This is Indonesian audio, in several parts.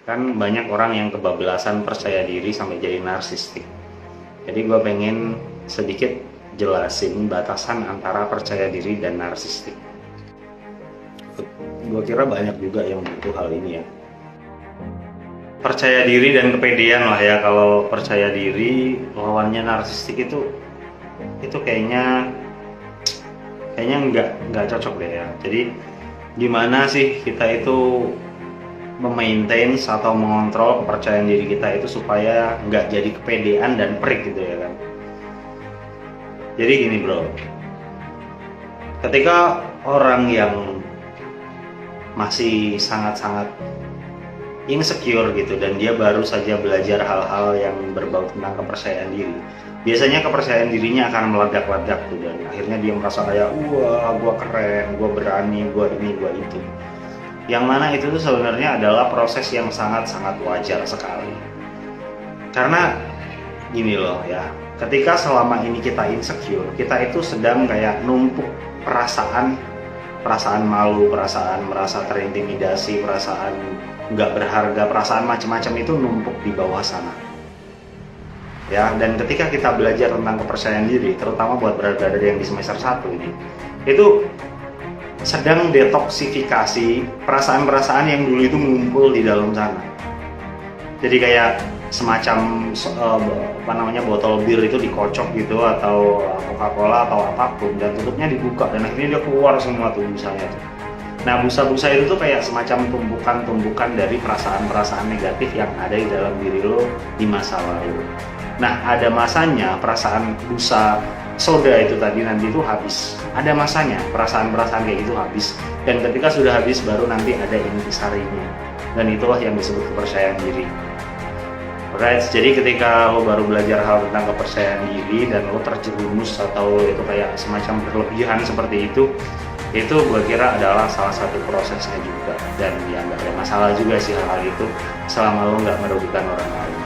Kan banyak orang yang kebablasan percaya diri sampai jadi narsistik. Jadi gue pengen sedikit jelasin batasan antara percaya diri dan narsistik. Gue kira banyak juga yang butuh hal ini ya. Percaya diri dan kepedean lah ya. Kalau percaya diri lawannya narsistik itu kayaknya nggak cocok deh ya. Jadi gimana sih kita itu memaintain atau mengontrol kepercayaan diri kita itu supaya nggak jadi kepedean dan perik gitu ya kan. Jadi gini bro, ketika orang yang masih sangat-sangat insecure gitu dan dia baru saja belajar hal-hal yang berbau tentang kepercayaan diri, biasanya kepercayaan dirinya akan meledak-ledak tuh, dan akhirnya dia merasa kayak wah gua keren, gua berani, gua ini, gua itu. Yang mana itu tuh sebenarnya adalah proses yang sangat-sangat wajar sekali. Karena gini loh ya, ketika selama ini kita insecure, kita itu sedang kayak numpuk perasaan malu, perasaan merasa terintimidasi, perasaan nggak berharga, perasaan macam-macam itu numpuk di bawah sana. Ya, dan ketika kita belajar tentang kepercayaan diri, terutama buat berada yang di semester 1 ini, itu sedang detoksifikasi perasaan-perasaan yang dulu itu mengumpul di dalam sana. Jadi kayak semacam botol bir itu dikocok gitu, atau Coca-Cola atau apapun, dan tutupnya dibuka dan akhirnya dia keluar semua tuh busanya tuh. Nah, busa-busa itu tuh kayak semacam tumbukan-tumbukan dari perasaan-perasaan negatif yang ada di dalam diri lo di masa lalu. Nah, ada masanya perasaan busa soda itu tadi nanti itu habis. Ada masanya perasaan-perasaan kayak itu habis. Dan ketika sudah habis baru nanti ada intisarinya. Dan itulah yang disebut kepercayaan diri. Alright, jadi ketika lo baru belajar hal tentang kepercayaan diri dan lo terjerumus atau itu kayak semacam berlebihan seperti itu gue kira adalah salah satu prosesnya juga. Dan ya nggak ada masalah juga sih hal itu selama lo nggak merugikan orang lain.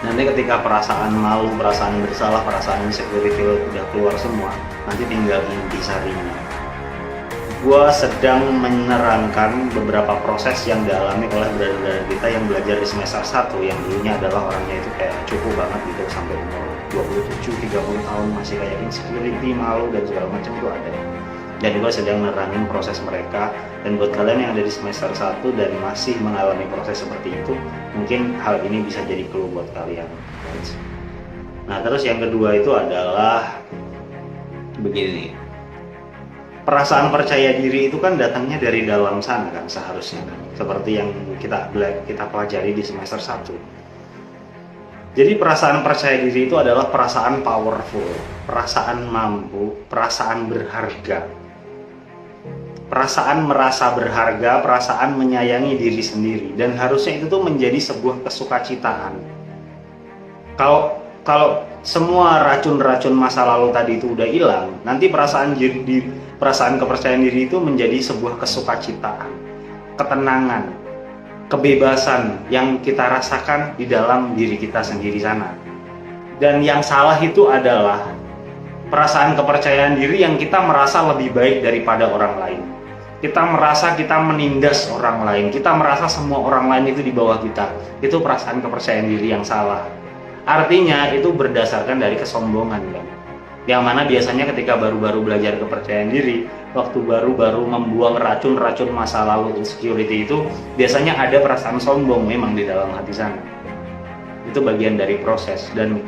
Nanti ketika perasaan malu, perasaan bersalah, perasaan insecurity udah keluar semua, nanti tinggal intisarinya. Gua sedang menerangkan beberapa proses yang dialami oleh brother-brother kita yang belajar di semester 1, yang dulunya adalah orangnya itu kayak cukup banget gitu, sampai umur 27-30 tahun masih kayak insecurity, malu dan segala macam itu ada. Dan gue sedang menerangin proses mereka. Dan buat kalian yang ada di semester 1 dan masih mengalami proses seperti itu, mungkin hal ini bisa jadi clue buat kalian. Nah, terus yang kedua itu adalah begini. Perasaan percaya diri itu kan datangnya dari dalam sana kan seharusnya kan. Seperti yang kita pelajari di semester 1. Jadi perasaan percaya diri itu adalah perasaan powerful, perasaan mampu, perasaan berharga. Perasaan merasa berharga, perasaan menyayangi diri sendiri, dan harusnya itu tuh menjadi sebuah kesukacitaan. Kalau semua racun-racun masa lalu tadi itu udah hilang, nanti perasaan kepercayaan diri itu menjadi sebuah kesukacitaan, ketenangan, kebebasan yang kita rasakan di dalam diri kita sendiri sana. Dan yang salah itu adalah perasaan kepercayaan diri yang kita merasa lebih baik daripada orang lain. Kita merasa kita menindas orang lain, kita merasa semua orang lain itu di bawah kita. Itu perasaan kepercayaan diri yang salah. Artinya itu berdasarkan dari kesombongan kan. Yang mana biasanya ketika baru-baru belajar kepercayaan diri, waktu baru-baru membuang racun-racun masa lalu insecurity itu, biasanya ada perasaan sombong memang di dalam hati sana. Itu bagian dari proses. Dan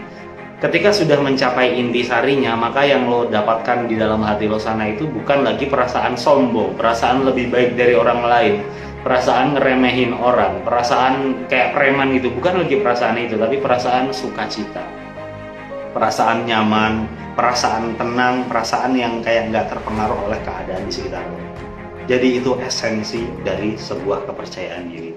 ketika sudah mencapai intisarinya, maka yang lo dapatkan di dalam hati lo sana itu bukan lagi perasaan sombong, perasaan lebih baik dari orang lain, perasaan ngeremehin orang, perasaan kayak preman gitu. Bukan lagi perasaan itu, tapi perasaan sukacita, perasaan nyaman, perasaan tenang, perasaan yang kayak nggak terpengaruh oleh keadaan di sekitar lo. Jadi itu esensi dari sebuah kepercayaan diri.